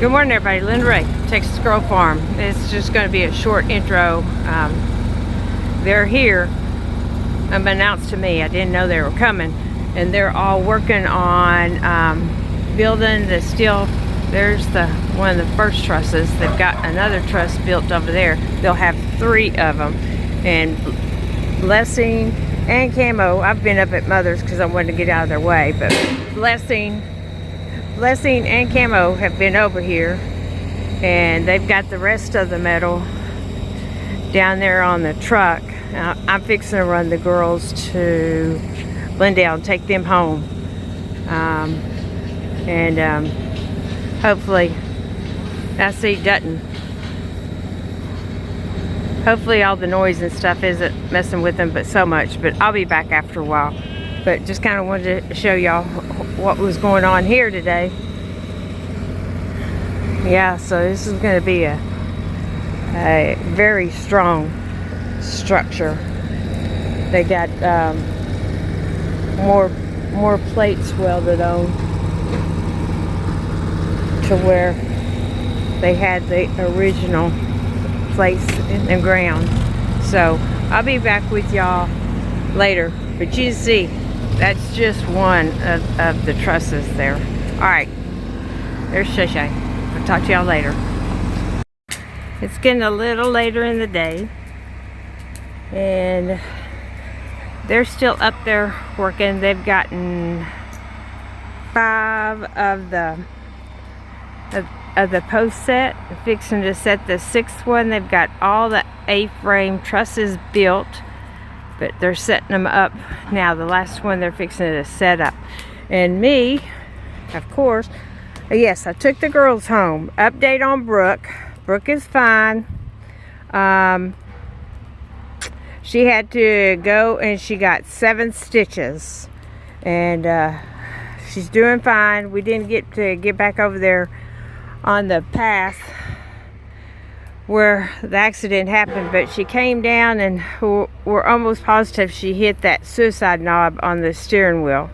Good morning, everybody. Lindale, Texas Girl Farm. It's just going to be a short intro. They're here. Unbeknownst to me, I didn't know they were coming, and they're all working on building the steel. There's one of the first trusses. They've got another truss built over there. They'll have 3 of them, and Blessing and Camo. I've been up at Mother's because I wanted to get out of their way, but Blessing and Camo have been over here, and they've got the rest of the metal down there on the truck. I'm fixing to run the girls to Lindale and take them home, and hopefully, I see Dutton. Hopefully all the noise and stuff isn't messing with them but so much, but I'll be back after a while. But just kind of wanted to show y'all what was going on here today. Yeah, so this is going to be a very strong structure. They got more plates welded on to where they had the original place in the ground. So I'll be back with y'all later, but you see that's just one of the trusses there. All right, there's Shay Shay. I'll talk to y'all later. It's getting a little later in the day, and they're still up there working. They've gotten 5 of the post set. They're fixing to set the 6th one. They've got all the A-frame trusses built, but they're setting them up now. The last one they're fixing to set up. And me, of course, yes, I took the girls home. Update on Brooke. Brooke is fine. She had to go and she got 7 stitches, and she's doing fine. We didn't get to get back over there on the path where the accident happened, but she came down, and we're almost positive she hit that suicide knob on the steering wheel,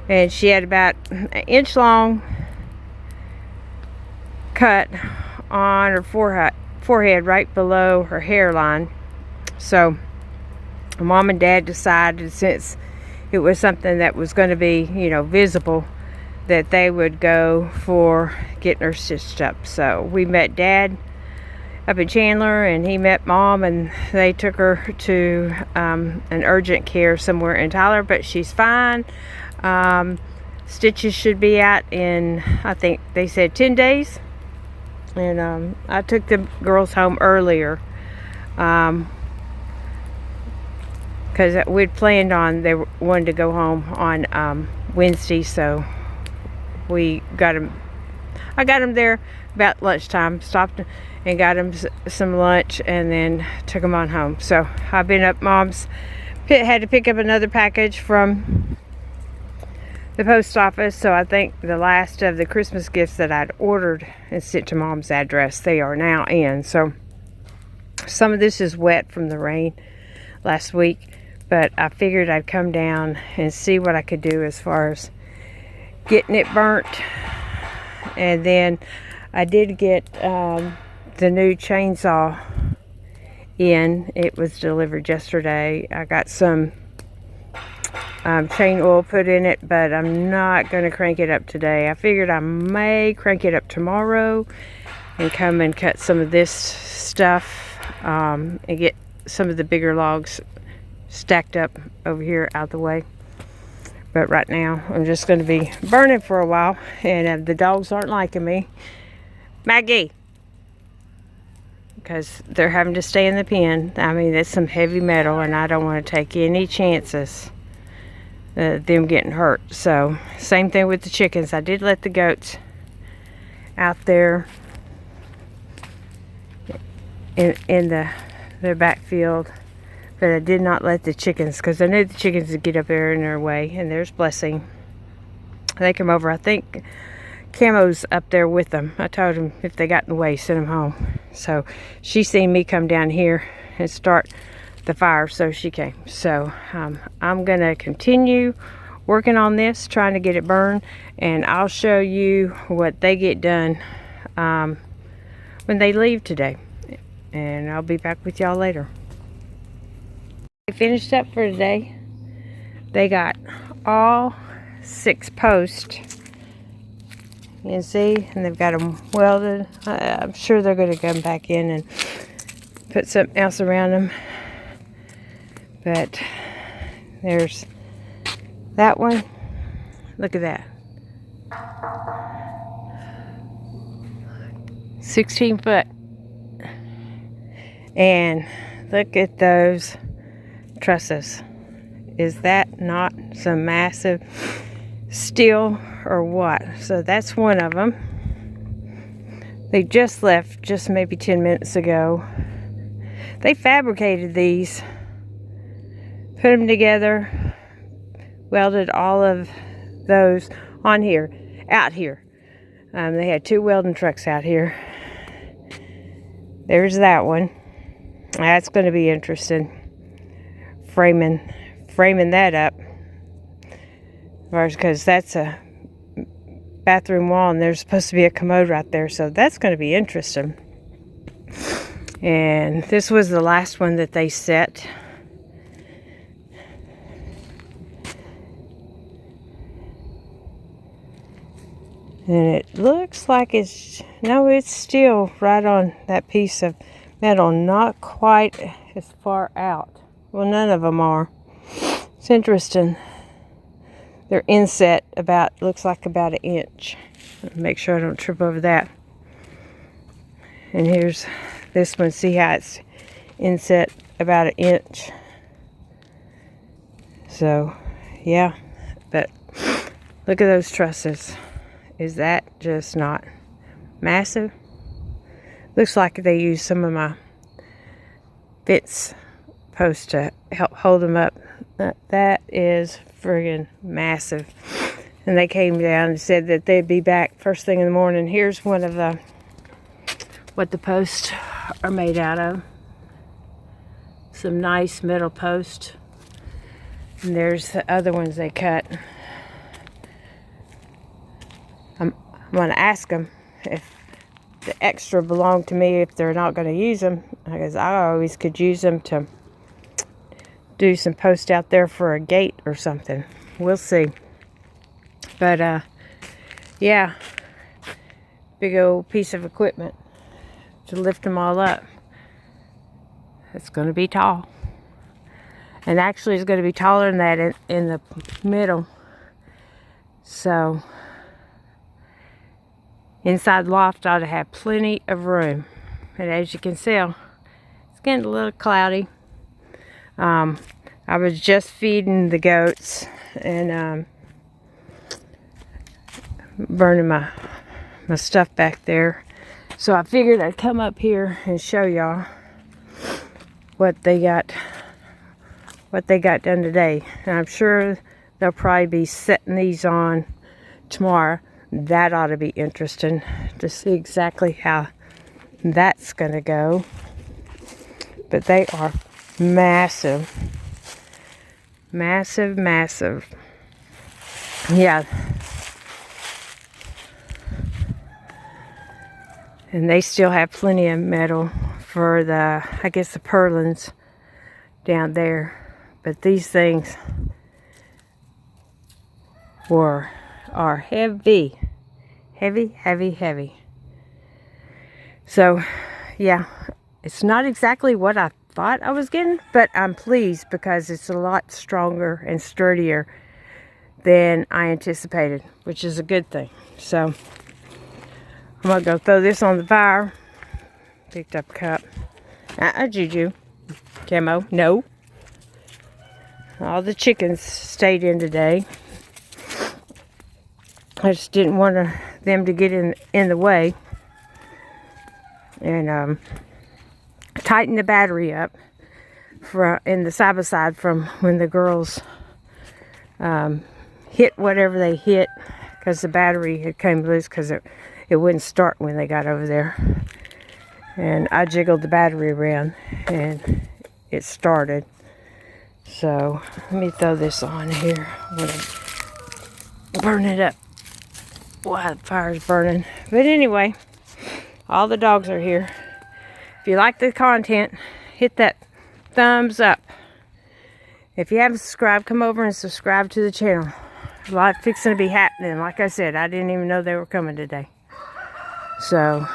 and she had about an inch long cut on her forehead right below her hairline. So Mom and Dad decided, since it was something that was going to be, visible, that they would go for getting her stitched up. So we met Dad up in Chandler, and he met Mom, and they took her to an urgent care somewhere in Tyler, but she's fine. Stitches should be out in, I think they said 10 days. And I took the girls home earlier because we'd planned on, they wanted to go home on Wednesday, so I got them there about lunchtime, stopped and got them some lunch, and then took them on home. So I've been up. Mom's had to pick up another package from the post office, so I think the last of the Christmas gifts that I'd ordered and sent to Mom's address, they are now in. So some of this is wet from the rain last week, but I figured I'd come down and see what I could do as far as getting it burnt. And then I did get the new chainsaw in. It was delivered yesterday. I got some chain oil put in it, but I'm not going to crank it up today. I figured I may crank it up tomorrow and come and cut some of this stuff and get some of the bigger logs stacked up over here out the way. But right now I'm just going to be burning for a while, and the dogs aren't liking me. Maggie, because they're having to stay in the pen. I mean, that's some heavy metal, and I don't want to take any chances them getting hurt. So same thing with the chickens. I did let the goats out there in their backfield, but I did not let the chickens, because I knew the chickens would get up there in their way. And there's Blessing. They come over. I think Camo's up there with them. I told him if they got in the way, send them home. So she seen me come down here and start the fire, so she came. So I'm gonna continue working on this, trying to get it burned, and I'll show you what they get done when they leave today. And I'll be back with y'all later. They finished up for today. They got all 6 posts. You can see, and they've got them welded. I'm sure they're going to come back in and put something else around them. But there's that one. Look at that. 16 foot. And look at those trusses. Is that not some massive steel or what? So that's one of them. They just left just maybe 10 minutes ago. They fabricated these, put them together, welded all of those on here, out here. They had 2 welding trucks out here. There's that one. That's going to be interesting. Framing that up. Because that's a bathroom wall and there's supposed to be a commode right there. So that's going to be interesting. And this was the last one that they set. And it looks like it's still right on that piece of metal, not quite as far out. Well, none of them are. It's interesting. They're inset looks like about 1 inch. Make sure I don't trip over that. And here's this one. See how it's inset about 1 inch. So, yeah. But look at those trusses. Is that just not massive? Looks like they used some of my fence posts to help hold them up. That is friggin' massive. And they came down and said that they'd be back first thing in the morning. Here's one of the what the posts are made out of. Some nice metal posts. And there's the other ones they cut. I'm going to ask them if the extra belong to me, if they're not going to use them, because I always could use them to do some posts out there for a gate or something. We'll see. But yeah, big old piece of equipment to lift them all up. It's going to be tall, and actually it's going to be taller than that in the middle. So inside loft ought to have plenty of room. And as you can see, it's getting a little cloudy. I was just feeding the goats and burning my stuff back there. So I figured I'd come up here and show y'all what they got done today. And I'm sure they'll probably be setting these on tomorrow. That ought to be interesting to see exactly how that's going to go. But they are massive. Massive, massive. Yeah. And they still have plenty of metal for the, I guess, the purlins down there. But these things are heavy. Heavy, heavy, heavy. So, yeah, it's not exactly what I thought I was getting, but I'm pleased because it's a lot stronger and sturdier than I anticipated, which is a good thing. So, I'm going to go throw this on the fire. Picked up a cup. Juju. Camo. No. All the chickens stayed in today. I just didn't want them to get in the way. And tighten the battery up in the side by side from when the girls hit whatever they hit, because the battery had came loose because it wouldn't start when they got over there. And I jiggled the battery around and it started. So let me throw this on here. I'm gonna burn it up while the fire's burning. But anyway, All the dogs are here. If you like the content, hit that thumbs up. If you haven't subscribed, come over and subscribe to the channel. A lot fixing to be happening. Like I said, I didn't even know they were coming today. So,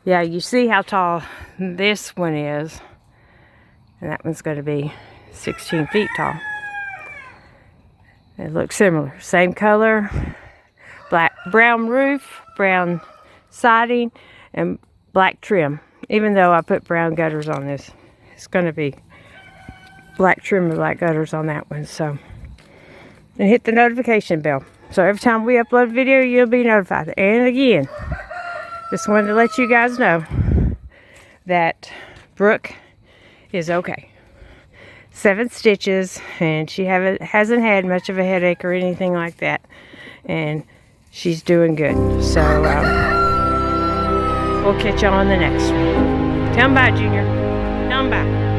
yeah, you see how tall this one is. And that one's going to be 16 feet tall. It looks similar. Same color. Brown roof, brown siding, and black trim. Even though I put brown gutters on this, it's going to be black trim and black gutters on that one. So, and hit the notification bell. So every time we upload a video, you'll be notified. And again, just wanted to let you guys know that Brooke is okay. 7 stitches, and she hasn't had much of a headache or anything like that. And she's doing good. So we'll catch you on the next one. Tell them bye, Junior. Tell them bye.